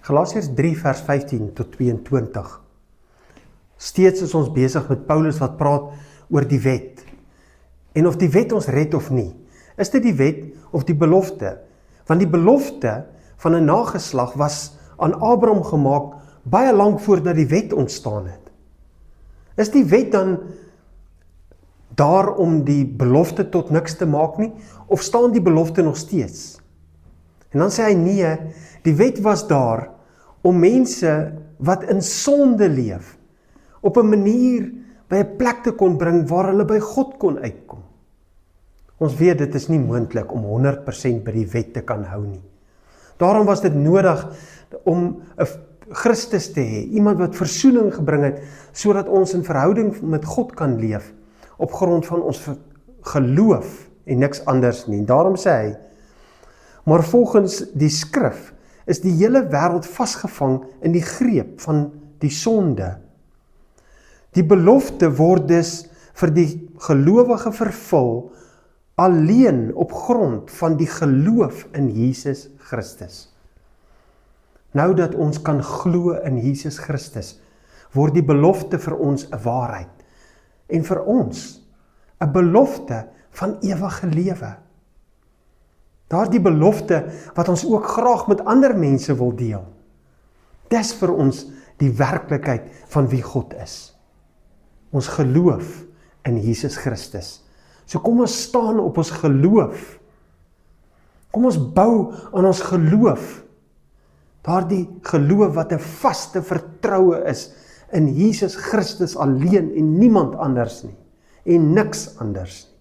Galasiërs 3 vers 15 tot 22. Steeds is ons besig met Paulus wat praat oor die wet. En of die wet ons red of nie. Is dit die wet of die belofte? Want die belofte van 'n nageslag was aan Abraham gemaak baie lank voordat die wet ontstaan het. Is die wet dan daar om die belofte tot niks te maak nie? Of staan die belofte nog steeds? En dan sê hy nee, die wet was daar om mense wat in sonde leef, op 'n manier by 'n plek te kon bring waar hulle by God kon uitkom. Ons weet dit is nie moontlik om 100% by die wet te kan hou nie. Daarom was dit nodig om 'n Christus te hê, iemand wat versoening gebring het, sodat ons in verhouding met God kan leef, op grond van ons geloof en niks anders nie. En daarom sê hy, maar volgens die skrif is die hele wêreld vasgevang in die greep van die sonde. Die belofte word dus vir die gelowige vervul alleen op grond van die geloof in Jesus Christus. Nou dat ons kan glo in Jesus Christus, word die belofte vir ons 'n waarheid. En vir ons 'n belofte van ewige lewe. Daardie belofte wat ons ook graag met ander mense wil deel. Dis vir ons die werklikheid van wie God is. Ons geloof in Jesus Christus. So kom ons staan op ons geloof. Kom ons bou aan ons geloof. Daardie geloof wat 'n vaste vertroue is in Jesus Christus alleen en niemand anders nie. En niks anders nie.